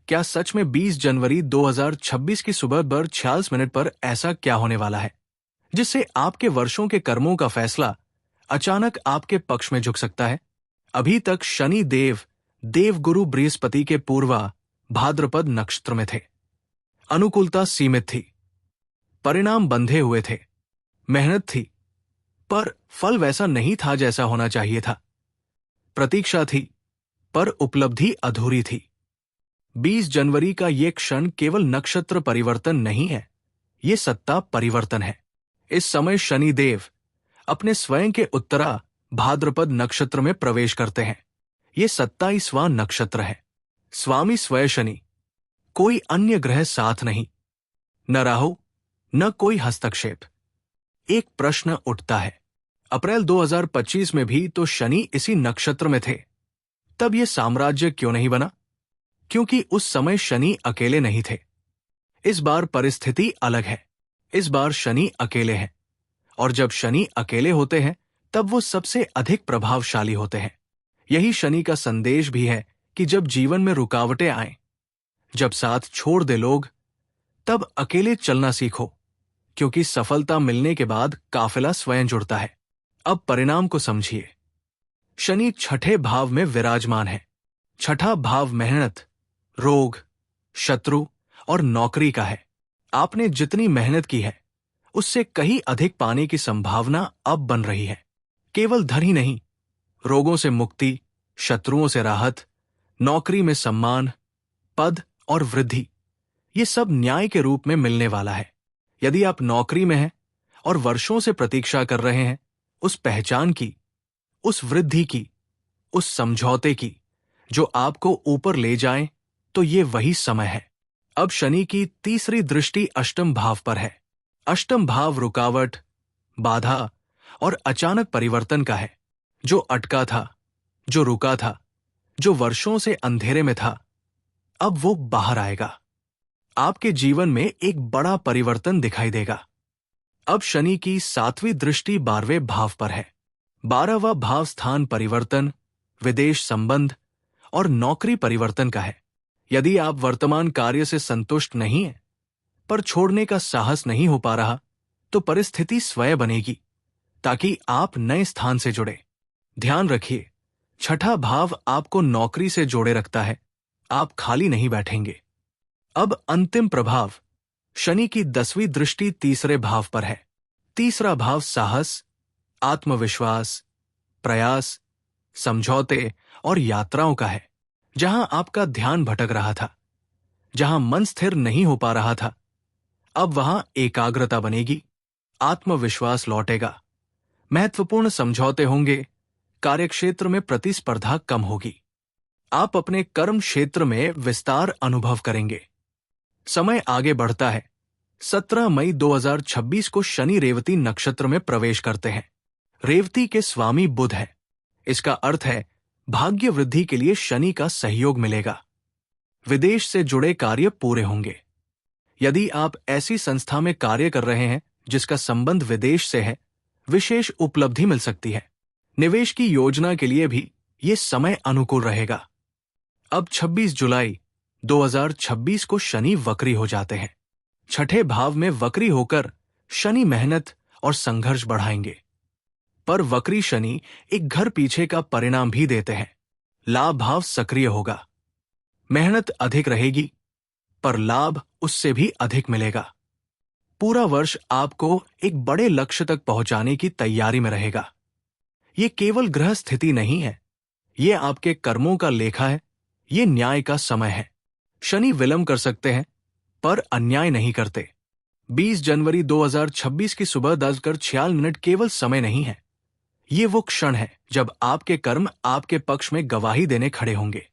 क्या सच में 20 जनवरी 2026 की सुबह 46 पर ऐसा क्या होने वाला है जिससे आपके वर्षों के कर्मों का फैसला अचानक आपके पक्ष में झुक सकता है? अभी तक शनि देव देवगुरु बृहस्पति के पूर्वा भाद्रपद नक्षत्र में थे। अनुकूलता सीमित थी, परिणाम बंधे हुए थे, मेहनत थी, पर फल वैसा नहीं था जैसा होना चाहिए था। प्रतीक्षा थी, पर उपलब्धि अधूरी थी। 20 जनवरी का ये क्षण केवल नक्षत्र परिवर्तन नहीं है, ये सत्ता परिवर्तन है। इस समय शनि देव अपने स्वयं के उत्तरा भाद्रपद नक्षत्र में प्रवेश करते हैं। ये 27वां नक्षत्र है। स्वामी स्वयं शनि, कोई अन्य ग्रह साथ नहीं, न राहु न कोई हस्तक्षेप। एक प्रश्न उठता है, अप्रैल 2025 में भी तो शनि इसी नक्षत्र में थे, तब ये साम्राज्य क्यों नहीं बना? क्योंकि उस समय शनि अकेले नहीं थे। इस बार परिस्थिति अलग है। इस बार शनि अकेले हैं, और जब शनि अकेले होते हैं तब वो सबसे अधिक प्रभावशाली होते हैं। यही शनि का संदेश भी है कि जब जीवन में रुकावटें आएं, जब साथ छोड़ दे लोग, तब अकेले चलना सीखो, क्योंकि सफलता मिलने के बाद काफिला स्वयं जुड़ता है। अब परिणाम को समझिए। शनि छठे भाव में विराजमान है। छठा भाव मेहनत, रोग, शत्रु और नौकरी का है। आपने जितनी मेहनत की है उससे कहीं अधिक पाने की संभावना अब बन रही है। केवल धन ही नहीं, रोगों से मुक्ति, शत्रुओं से राहत, नौकरी में सम्मान, पद और वृद्धि, ये सब न्याय के रूप में मिलने वाला है। यदि आप नौकरी में हैं और वर्षों से प्रतीक्षा कर रहे हैं उस पहचान की, उस वृद्धि की, उस समझौते की जो आपको ऊपर ले जाए, तो ये वही समय है। अब शनि की तीसरी दृष्टि अष्टम भाव पर है। अष्टम भाव रुकावट, बाधा और अचानक परिवर्तन का है। जो अटका था, जो रुका था, जो वर्षों से अंधेरे में था, अब वो बाहर आएगा। आपके जीवन में एक बड़ा परिवर्तन दिखाई देगा। अब शनि की 7वीं दृष्टि 12वें भाव पर है। 12वां भाव स्थान परिवर्तन, विदेश संबंध और नौकरी परिवर्तन का है। यदि आप वर्तमान कार्य से संतुष्ट नहीं हैं, पर छोड़ने का साहस नहीं हो पा रहा, तो परिस्थिति स्वयं बनेगी ताकि आप नए स्थान से जुड़े। ध्यान रखिए, छठा भाव आपको नौकरी से जोड़े रखता है। आप खाली नहीं बैठेंगे। अब अंतिम प्रभाव, शनि की 10वीं दृष्टि तीसरे भाव पर है। तीसरा भाव साहस, आत्मविश्वास, प्रयास, समझौते और यात्राओं का है। जहां आपका ध्यान भटक रहा था, जहां मन स्थिर नहीं हो पा रहा था, अब वहां एकाग्रता बनेगी, आत्मविश्वास लौटेगा, महत्वपूर्ण समझौते होंगे, कार्यक्षेत्र में प्रतिस्पर्धा कम होगी। आप अपने कर्म क्षेत्र में विस्तार अनुभव करेंगे। समय आगे बढ़ता है। 17 मई 2026 को शनि रेवती नक्षत्र में प्रवेश करते हैं। रेवती के स्वामी बुध है। इसका अर्थ है भाग्य वृद्धि के लिए शनि का सहयोग मिलेगा। विदेश से जुड़े कार्य पूरे होंगे। यदि आप ऐसी संस्था में कार्य कर रहे हैं जिसका संबंध विदेश से है, विशेष उपलब्धि मिल सकती है। निवेश की योजना के लिए भी ये समय अनुकूल रहेगा। अब 26 जुलाई 2026 को शनि वक्री हो जाते हैं। छठे भाव में वक्री होकर शनि मेहनत और संघर्ष बढ़ाएंगे। पर वक्री शनि एक घर पीछे का परिणाम भी देते हैं। लाभ भाव सक्रिय होगा। मेहनत अधिक रहेगी, पर लाभ उससे भी अधिक मिलेगा। पूरा वर्ष आपको एक बड़े लक्ष्य तक पहुंचाने की तैयारी में रहेगा। ये केवल ग्रह स्थिति नहीं है, ये आपके कर्मों का लेखा है, ये न्याय का समय है। शनि विलंब कर सकते हैं, पर अन्याय नहीं करते। 20 जनवरी 2026 की सुबह 10:46 केवल समय नहीं है, ये वो क्षण है जब आपके कर्म आपके पक्ष में गवाही देने खड़े होंगे।